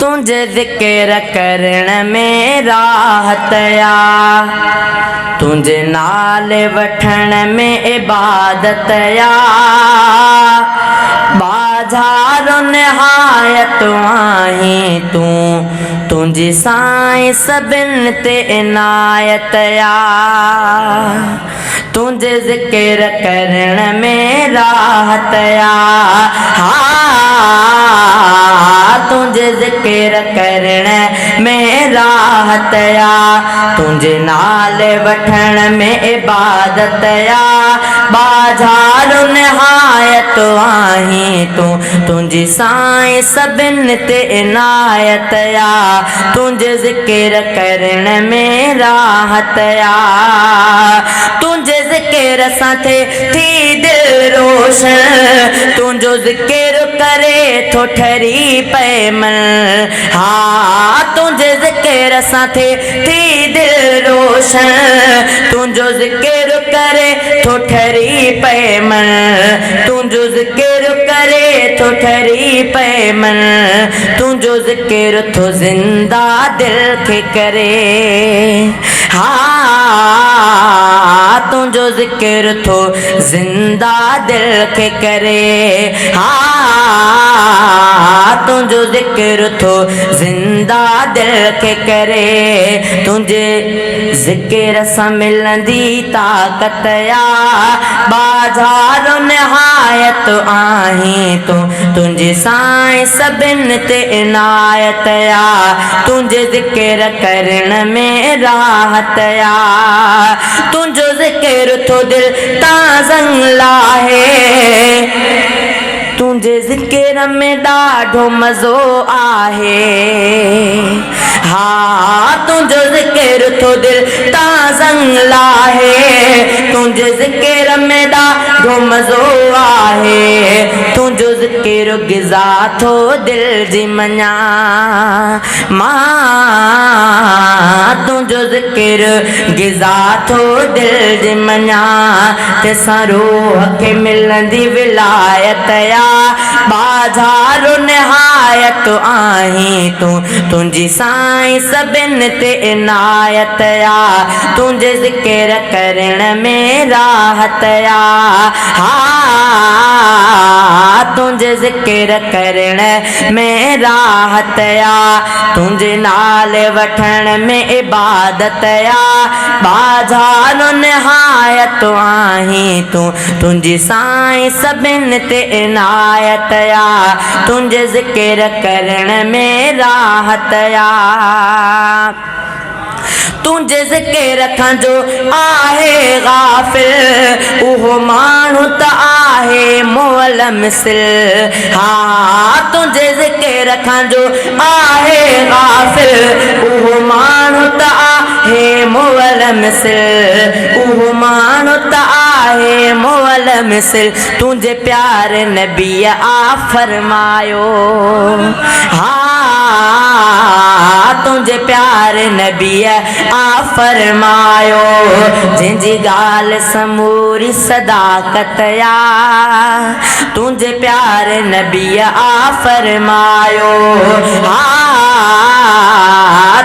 तुझे ज़िक्र करण में राहत आ, तुझे नाल वठण में इबादत आ। बाज़ारो निहायत आहीं तू, तुझी साईं सभिन ते इनायत आ। तुझे ज़िक्र करण में राहत आ, तुझे ज़िक्र करण में राहत आ। तुझे नाल वठण में इबादत आ। बाज़ारो निहायत आहीं तू, तुझी साईं सभिन ते इनायत आ। तुझे ज़िक्र करण में राहत आ। तुझे ज़िक्र सां थी दिल रोशन, तुझो ज़िक्र करे थो ठरी पए मन। हाँ तुझे ज़िक्र सां थी दिल रोशन, तुझो ज़िक्र करे थो ठरी पए मन। तुझो ज़िक्र करे थो ठरी पए मन। तुझो ज़िक्र थो ज़िंदा दिल खे करे। हाँ तुझो ज़िक्र थो ज़िंदा दिल खे करे। हाँ तुझो ज़िक्र थो ज़िंदा दिल खे करे। तुझे ज़िक्र सां मिलंदी ताक़त आ। बाज़ारो निहायत आहीं तू, तुझे साईं सभिन ते इनायत आ। तुझे ज़िक्र करण में राहत आ। तुझो ज़िक्र थो दिल तां ज़ंग लाहे। तुझे ज़िक्र में ॾाढो मज़ो आहे। हाँ तुझो ज़िक्र थो दिल तां ज़ंग लाहे। तुझे ज़िक्र में ॾाढो मज़ो आहे। तुझो ज़िक्र ग़िज़ा थो दिल जी मञा। मां तुझो ज़िक्र ग़िज़ा थो दिल जी मञा। तंहिंसां रूह खे मिलंदी विलायत आ। बाज़ारो निहायत आहीं तू, तुझी साईं सभिन ते इनायत आ। तुझे ज़िक्र करण में राहत आ। हाँ तुझे ज़िक्र करण में राहत आ। तुझे नाल वठण में इबादत आ। बाज़ारो निहायत आहीं तू, तुझी साईं सभिन ते इनायत आ। तुझे ज़िक्र करण में राहत आ। तुझे ज़िक्र खां जो आहे गाफ़िल, उहो माण्हू त आहे मोअल मिसिल। हाँ तुझे ज़िक्र खां जो आहे गाफ़िल, उहो माण्हू त आहे मोअल मिसिल। उहो माण्हू त आहे मोअल मिसिल। तुझे प्यारे नबीअ आ फरमायो। हाँ तुझे प्यारे नबीअ आ फरमायो। जंहिंजी ॻाल्हि समूरी सदाकत आ। तुझे प्यारे नबीअ आ फरमायो।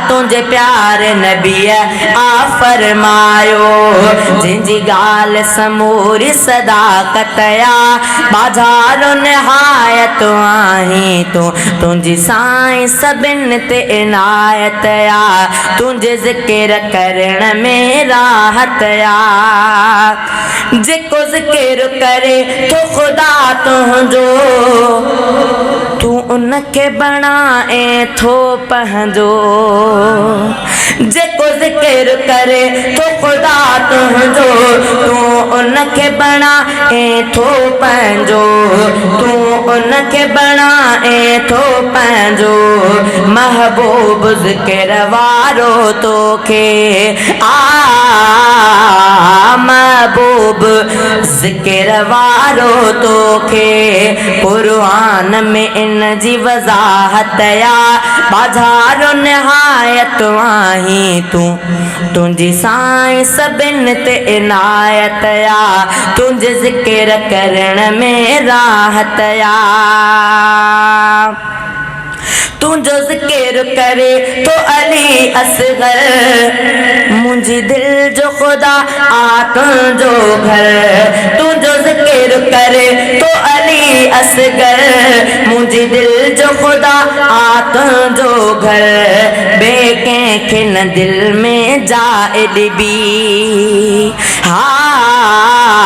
तुझे प्यारे नबीअ आ फरमायो। जंहिंजी ॻाल्हि समूरी सदाकत आ। बाज़ारो निहायत आहीं तू, तुझी साईं सभिन ते इनायत आ। तुझे ज़िक्र करण में राहत आ। जेको ज़िक्र करे तो ख़ुदा तुंहिंजो, तू उनखे बणाए थो पंहिंजो। जेको ज़िक्र करे तो ख़ुदा तुंहिंजो, तू उनखे बणाए थो पंहिंजो। तू उनखे बणाए थो पंहिंजो। महबूब ज़िक्र वारो तोखे महबूब ज़िक्र वारो तोखे। क़ुरान में इन जी वज़ाहत आ। बाज़ारो निहायत आहीं आही तू तुझी साईं सबिन ते इनायत या तुझे ज़िक्र करण में राहत या तुझो ज़िक्र करे तो अली असगर मुझी दिल जो खुदा आतन जो घर तुझो ज़िक्र करे तो अली असगर मुझी दिल जो खुदा आतन जो घर बेकें खिन दिल में जाइद भी हाँ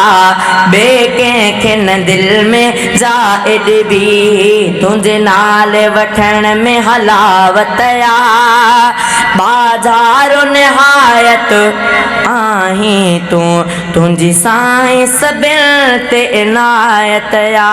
बेकें खिन दिल में जाइद भी तुझे नाल वठण में हलावत या बाजारो निहायत आही तू तुझी साईं सबिन ते इनायत या।